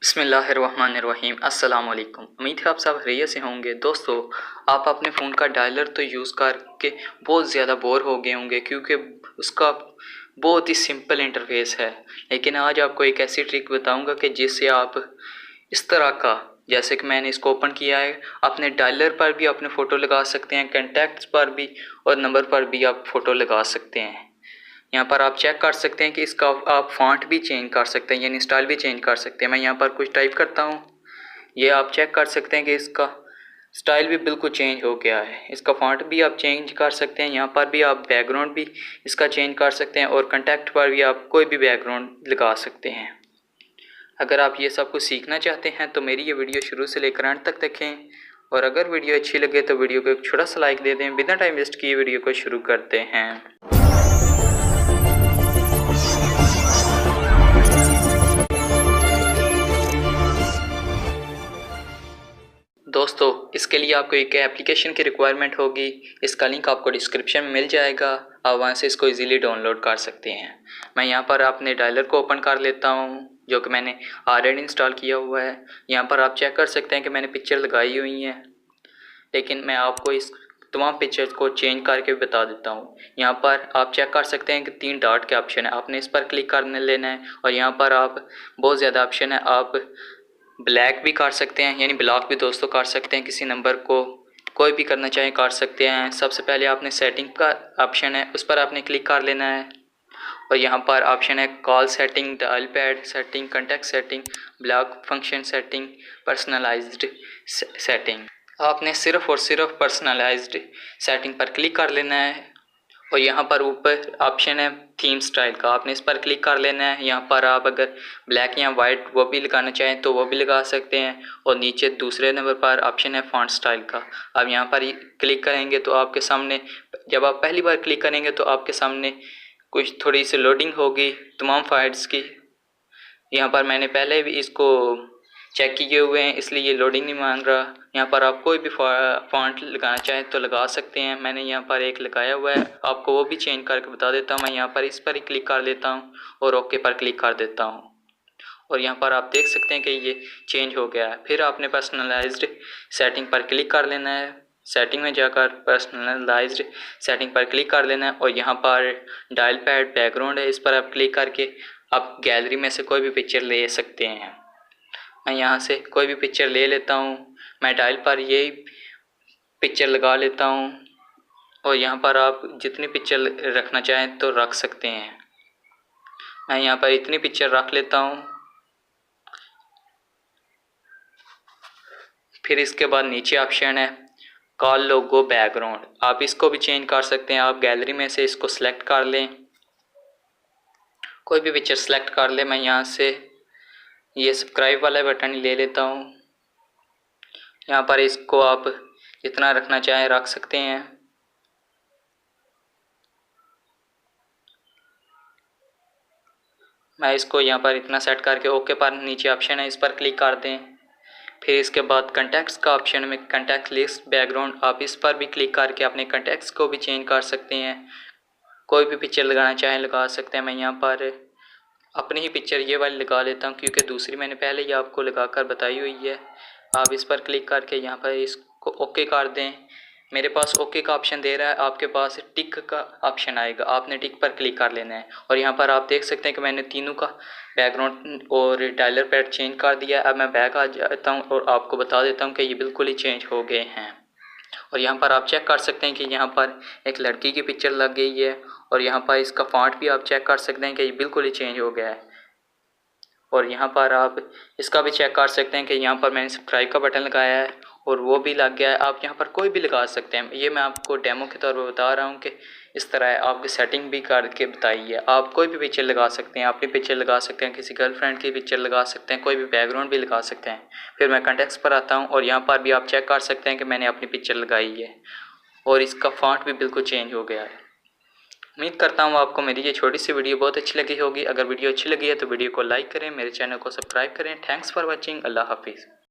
बिस्मिल्लाहिर्रहमानिर्रहीम। अस्सलाम वालेकुम। उम्मीद है आप सब खैरियत से होंगे। दोस्तों, आप अपने फ़ोन का डायलर तो यूज़ करके बहुत ज़्यादा बोर हो गए होंगे क्योंकि उसका बहुत ही सिंपल इंटरफेस है। लेकिन आज आपको एक ऐसी ट्रिक बताऊंगा कि जिससे आप इस तरह का, जैसे कि मैंने इसको ओपन किया है, अपने डायलर पर भी अपने फ़ोटो लगा सकते हैं, कॉन्टैक्ट्स पर भी और नंबर पर भी आप फ़ोटो लगा सकते हैं। यहाँ पर आप चेक कर सकते हैं कि इसका आप फ़ॉन्ट भी चेंज कर सकते हैं, यानी स्टाइल भी चेंज कर सकते हैं। मैं यहाँ पर कुछ टाइप करता हूँ, ये आप चेक कर सकते हैं कि इसका स्टाइल भी बिल्कुल चेंज हो गया है। इसका फ़ॉन्ट भी आप चेंज कर सकते हैं। यहाँ पर भी आप बैकग्राउंड भी इसका चेंज कर सकते हैं और कॉन्टैक्ट पर भी आप कोई भी बैकग्राउंड लगा सकते हैं। अगर आप ये सब कुछ सीखना चाहते हैं तो मेरी ये वीडियो शुरू से लेकर अंत तक देखें, और अगर वीडियो अच्छी लगे तो वीडियो को एक छोटा सा लाइक दे दें। बिना टाइम वेस्ट किए वीडियो को शुरू करते हैं। दोस्तों, इसके लिए आपको एक एप्लीकेशन की रिक्वायरमेंट होगी। इसका लिंक आपको डिस्क्रिप्शन में मिल जाएगा, आप वहाँ से इसको इजीली डाउनलोड कर सकते हैं। मैं यहाँ पर अपने डायलर को ओपन कर लेता हूँ, जो कि मैंने ऑलरेडी इंस्टॉल किया हुआ है। यहाँ पर आप चेक कर सकते हैं कि मैंने पिक्चर लगाई हुई है, लेकिन मैं आपको इस तमाम पिक्चर्स को चेंज करके भी बता देता हूँ। यहाँ पर आप चेक कर सकते हैं कि 3 डॉट के ऑप्शन है, आपने इस पर क्लिक करने लेना है। और यहाँ पर आप बहुत ज़्यादा ऑप्शन है, आप ब्लैक भी कर सकते हैं, यानी ब्लॉक भी दोस्तों कर सकते हैं। किसी नंबर को कोई भी करना चाहें कर सकते हैं। सबसे पहले आपने सेटिंग का ऑप्शन है, उस पर आपने क्लिक कर लेना है। और यहाँ पर ऑप्शन है call setting, dial pad setting, contact setting, block function setting, personalised setting. आपने सिर्फ़ और सिर्फ पर्सनलाइज्ड सेटिंग पर क्लिक कर लेना है। और यहाँ पर ऊपर ऑप्शन है थीम स्टाइल का, आपने इस पर क्लिक कर लेना है। यहाँ पर आप अगर ब्लैक या वाइट वो भी लगाना चाहें तो वो भी लगा सकते हैं। और नीचे दूसरे नंबर पर ऑप्शन है फॉन्ट स्टाइल का, आप यहाँ पर क्लिक करेंगे तो आपके सामने, जब आप पहली बार क्लिक करेंगे तो आपके सामने कुछ थोड़ी सी लोडिंग होगी तमाम फाइल्स की। यहाँ पर मैंने पहले भी इसको चेक किए हुए हैं, इसलिए ये लोडिंग नहीं मांग रहा। यहाँ पर आप कोई भी फॉन्ट लगाना चाहें तो लगा सकते हैं। मैंने यहाँ पर एक लगाया हुआ है, आपको वो भी चेंज करके बता देता हूँ। मैं यहाँ पर इस पर ही क्लिक कर लेता हूँ और ओके पर क्लिक कर देता हूँ। और यहाँ पर आप देख सकते हैं कि ये चेंज हो गया है। फिर आपने पर्सनलाइज्ड सेटिंग पर क्लिक कर लेना है। सेटिंग में जाकर पर्सनलाइज्ड सेटिंग पर क्लिक कर लेना है। और यहाँ पर डायल पैड बैकग्राउंड है, इस पर आप क्लिक करके आप गैलरी में से कोई भी पिक्चर ले सकते हैं। मैं यहाँ से कोई भी पिक्चर ले लेता हूँ। मैं डायल पर यही पिक्चर लगा लेता हूँ। और यहाँ पर आप जितनी पिक्चर रखना चाहें तो रख सकते हैं। मैं यहाँ पर इतनी पिक्चर रख लेता हूँ। फिर इसके बाद नीचे ऑप्शन है कॉल लोगो बैकग्राउंड, आप इसको भी चेंज कर सकते हैं। आप गैलरी में से इसको सिलेक्ट कर लें, कोई भी पिक्चर सेलेक्ट कर लें। मैं यहाँ से ये सब्सक्राइब वाला बटन ले लेता हूँ। यहाँ पर इसको आप जितना रखना चाहें रख सकते हैं। मैं इसको यहाँ पर इतना सेट करके ओके पर नीचे ऑप्शन है, इस पर क्लिक कर दें। फिर इसके बाद कॉन्टैक्ट्स का ऑप्शन में कॉन्टैक्ट लिस्ट बैकग्राउंड, आप इस पर भी क्लिक करके अपने कॉन्टैक्ट्स को भी चेंज कर सकते हैं। कोई भी पिक्चर लगाना चाहें लगा सकते हैं। मैं यहाँ पर अपनी ही पिक्चर ये वाली लगा लेता हूँ, क्योंकि दूसरी मैंने पहले ही आपको लगा कर बताई हुई है। आप इस पर क्लिक करके यहाँ पर इसको ओके कर दें। मेरे पास ओके का ऑप्शन दे रहा है, आपके पास टिक का ऑप्शन आएगा, आपने टिक पर क्लिक कर लेना है। और यहाँ पर आप देख सकते हैं कि मैंने तीनों का बैकग्राउंड और डायलर पैड चेंज कर दिया। अब मैं बैक आ जाता हूँ और आपको बता देता हूँ कि ये बिल्कुल ही चेंज हो गए हैं। और यहाँ पर आप चेक कर सकते हैं कि यहाँ पर एक लड़की की पिक्चर लग गई है। और यहाँ पर इसका फॉन्ट भी आप चेक कर सकते हैं कि ये बिल्कुल ही चेंज हो गया है। और यहाँ पर आप इसका भी चेक कर सकते हैं कि यहाँ पर मैंने सब्सक्राइब का बटन लगाया है और वो भी लग गया है। आप यहाँ पर कोई भी लगा सकते हैं, ये मैं आपको डेमो के तौर पर बता रहा हूँ कि इस तरह आपकी सेटिंग भी करके बताई है। आप कोई भी पिक्चर लगा सकते हैं, अपनी पिक्चर लगा सकते हैं, किसी गर्लफ्रेंड की पिक्चर लगा सकते हैं, कोई भी बैकग्राउंड भी लगा सकते हैं। फिर मैं कॉन्टेक्स्ट पर आता हूँ और यहाँ पर भी आप चेक कर सकते हैं कि मैंने अपनी पिक्चर लगाई है और इसका फॉन्ट भी बिल्कुल चेंज हो गया है। उम्मीद करता हूँ आपको मेरी ये छोटी सी वीडियो बहुत अच्छी लगी होगी। अगर वीडियो अच्छी लगी है तो वीडियो को लाइक करें, मेरे चैनल को सब्सक्राइब करें। Thanks for watching. अल्लाह हाफिज़।